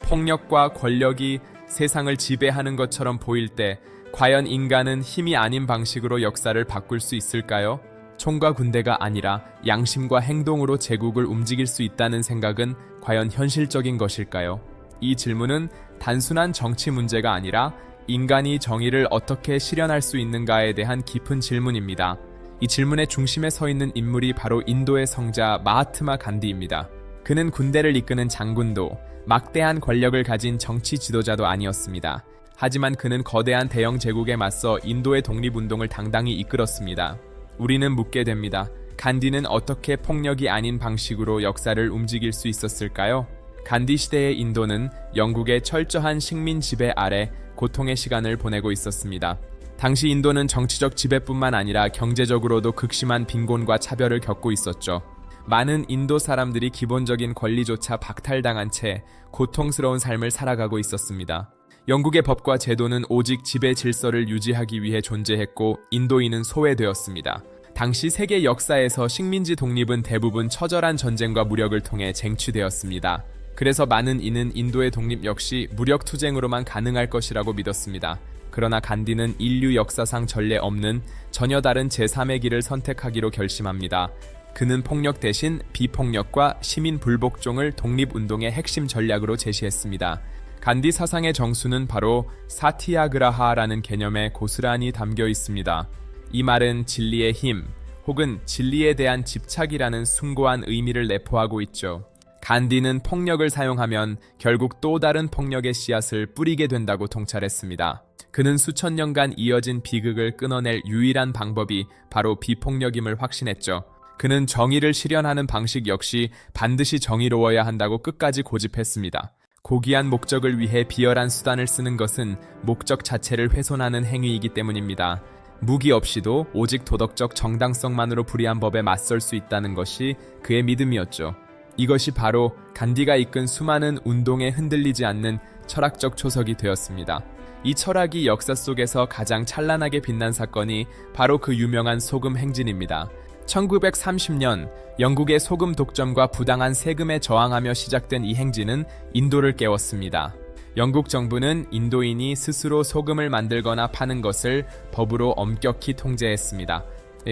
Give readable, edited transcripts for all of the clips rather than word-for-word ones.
폭력과 권력이 세상을 지배하는 것처럼 보일 때 과연 인간은 힘이 아닌 방식으로 역사를 바꿀 수 있을까요? 총과 군대가 아니라 양심과 행동으로 제국을 움직일 수 있다는 생각은 과연 현실적인 것일까요? 이 질문은 단순한 정치 문제가 아니라 인간이 정의를 어떻게 실현할 수 있는가에 대한 깊은 질문입니다. 이 질문의 중심에 서 있는 인물이 바로 인도의 성자 마하트마 간디입니다. 그는 군대를 이끄는 장군도 막대한 권력을 가진 정치 지도자도 아니었습니다. 하지만 그는 거대한 대영 제국에 맞서 인도의 독립운동을 당당히 이끌었습니다. 우리는 묻게 됩니다. 간디는 어떻게 폭력이 아닌 방식으로 역사를 움직일 수 있었을까요? 간디 시대의 인도는 영국의 철저한 식민 지배 아래 고통의 시간을 보내고 있었습니다. 당시 인도는 정치적 지배뿐만 아니라 경제적으로도 극심한 빈곤과 차별을 겪고 있었죠. 많은 인도 사람들이 기본적인 권리조차 박탈당한 채 고통스러운 삶을 살아가고 있었습니다. 영국의 법과 제도는 오직 지배 질서를 유지하기 위해 존재했고 인도인은 소외되었습니다. 당시 세계 역사에서 식민지 독립은 대부분 처절한 전쟁과 무력을 통해 쟁취되었습니다. 그래서 많은 이는 인도의 독립 역시 무력 투쟁으로만 가능할 것이라고 믿었습니다. 그러나 간디는 인류 역사상 전례 없는 전혀 다른 제3의 길을 선택하기로 결심합니다. 그는 폭력 대신 비폭력과 시민 불복종을 독립운동의 핵심 전략으로 제시했습니다. 간디 사상의 정수는 바로 사티야그라하라는 개념에 고스란히 담겨 있습니다. 이 말은 진리의 힘 혹은 진리에 대한 집착이라는 숭고한 의미를 내포하고 있죠. 간디는 폭력을 사용하면 결국 또 다른 폭력의 씨앗을 뿌리게 된다고 통찰했습니다. 그는 수천 년간 이어진 비극을 끊어낼 유일한 방법이 바로 비폭력임을 확신했죠. 그는 정의를 실현하는 방식 역시 반드시 정의로워야 한다고 끝까지 고집했습니다. 고귀한 목적을 위해 비열한 수단을 쓰는 것은 목적 자체를 훼손하는 행위이기 때문입니다. 무기 없이도 오직 도덕적 정당성만으로 불의한 법에 맞설 수 있다는 것이 그의 믿음이었죠. 이것이 바로 간디가 이끈 수많은 운동에 흔들리지 않는 철학적 초석이 되었습니다. 이 철학이 역사 속에서 가장 찬란하게 빛난 사건이 바로 그 유명한 소금 행진입니다. 1930년 영국의 소금 독점과 부당한 세금에 저항하며 시작된 이 행진은 인도를 깨웠습니다. 영국 정부는 인도인이 스스로 소금을 만들거나 파는 것을 법으로 엄격히 통제했습니다.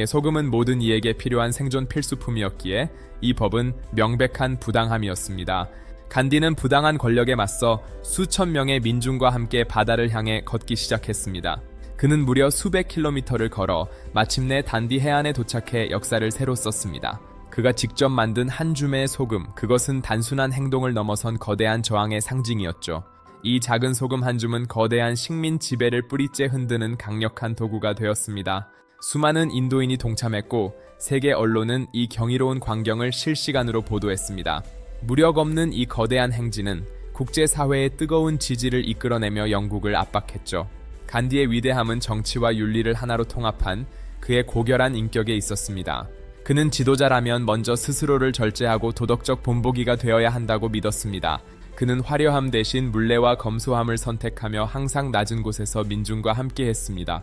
소금은 모든 이에게 필요한 생존 필수품이었기에 이 법은 명백한 부당함이었습니다. 간디는 부당한 권력에 맞서 수천 명의 민중과 함께 바다를 향해 걷기 시작했습니다. 그는 무려 수백 킬로미터를 걸어 마침내 단디 해안에 도착해 역사를 새로 썼습니다. 그가 직접 만든 한 줌의 소금, 그것은 단순한 행동을 넘어선 거대한 저항의 상징이었죠. 이 작은 소금 한 줌은 거대한 식민 지배를 뿌리째 흔드는 강력한 도구가 되었습니다. 수많은 인도인이 동참했고 세계 언론은 이 경이로운 광경을 실시간으로 보도했습니다. 무력 없는 이 거대한 행진은 국제사회의 뜨거운 지지를 이끌어내며 영국을 압박했죠. 간디의 위대함은 정치와 윤리를 하나로 통합한 그의 고결한 인격에 있었습니다. 그는 지도자라면 먼저 스스로를 절제하고 도덕적 본보기가 되어야 한다고 믿었습니다. 그는 화려함 대신 물레와 검소함을 선택하며 항상 낮은 곳에서 민중과 함께했습니다.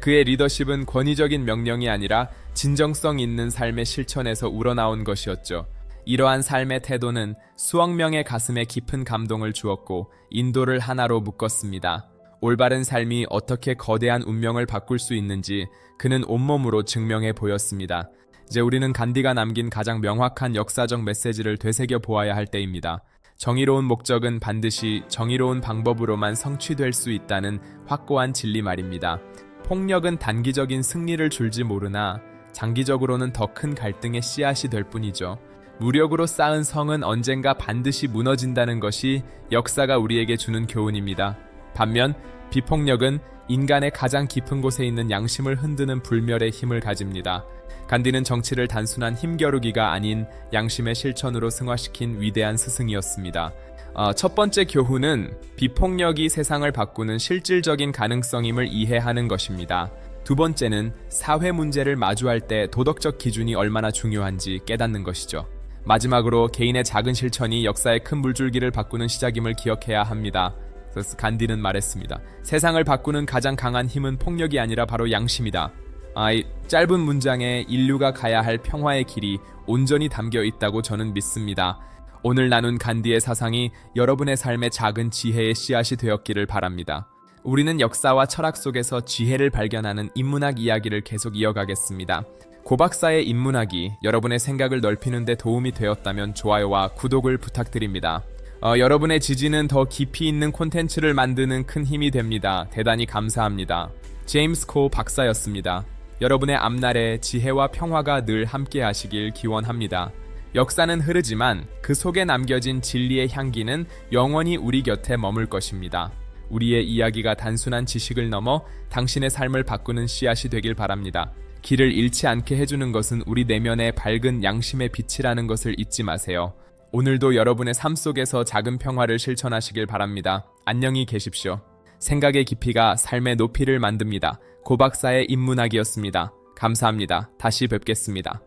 그의 리더십은 권위적인 명령이 아니라 진정성 있는 삶의 실천에서 우러나온 것이었죠. 이러한 삶의 태도는 수억 명의 가슴에 깊은 감동을 주었고 인도를 하나로 묶었습니다. 올바른 삶이 어떻게 거대한 운명을 바꿀 수 있는지 그는 온몸으로 증명해 보였습니다. 이제 우리는 간디가 남긴 가장 명확한 역사적 메시지를 되새겨 보아야 할 때입니다. 정의로운 목적은 반드시 정의로운 방법으로만 성취될 수 있다는 확고한 진리 말입니다. 폭력은 단기적인 승리를 줄지 모르나 장기적으로는 더 큰 갈등의 씨앗이 될 뿐이죠. 무력으로 쌓은 성은 언젠가 반드시 무너진다는 것이 역사가 우리에게 주는 교훈입니다. 반면 비폭력은 인간의 가장 깊은 곳에 있는 양심을 흔드는 불멸의 힘을 가집니다. 간디는 정치를 단순한 힘겨루기가 아닌 양심의 실천으로 승화시킨 위대한 스승이었습니다. 첫 번째 교훈은 비폭력이 세상을 바꾸는 실질적인 가능성임을 이해하는 것입니다. 두 번째는 사회 문제를 마주할 때 도덕적 기준이 얼마나 중요한지 깨닫는 것이죠. 마지막으로 개인의 작은 실천이 역사의 큰 물줄기를 바꾸는 시작임을 기억해야 합니다. 그래서 간디는 말했습니다. 세상을 바꾸는 가장 강한 힘은 폭력이 아니라 바로 양심이다. 이 짧은 문장에 인류가 가야 할 평화의 길이 온전히 담겨 있다고 저는 믿습니다. 오늘 나눈 간디의 사상이 여러분의 삶의 작은 지혜의 씨앗이 되었기를 바랍니다. 우리는 역사와 철학 속에서 지혜를 발견하는 인문학 이야기를 계속 이어가겠습니다. 고박사의 인문학이 여러분의 생각을 넓히는 데 도움이 되었다면 좋아요와 구독을 부탁드립니다. 여러분의 지지는 더 깊이 있는 콘텐츠를 만드는 큰 힘이 됩니다. 대단히 감사합니다. 제임스 코 박사였습니다. 여러분의 앞날에 지혜와 평화가 늘 함께 하시길 기원합니다. 역사는 흐르지만 그 속에 남겨진 진리의 향기는 영원히 우리 곁에 머물 것입니다. 우리의 이야기가 단순한 지식을 넘어 당신의 삶을 바꾸는 씨앗이 되길 바랍니다. 길을 잃지 않게 해주는 것은 우리 내면의 밝은 양심의 빛이라는 것을 잊지 마세요. 오늘도 여러분의 삶 속에서 작은 평화를 실천하시길 바랍니다. 안녕히 계십시오. 생각의 깊이가 삶의 높이를 만듭니다. 고박사의 인문학이었습니다. 감사합니다. 다시 뵙겠습니다.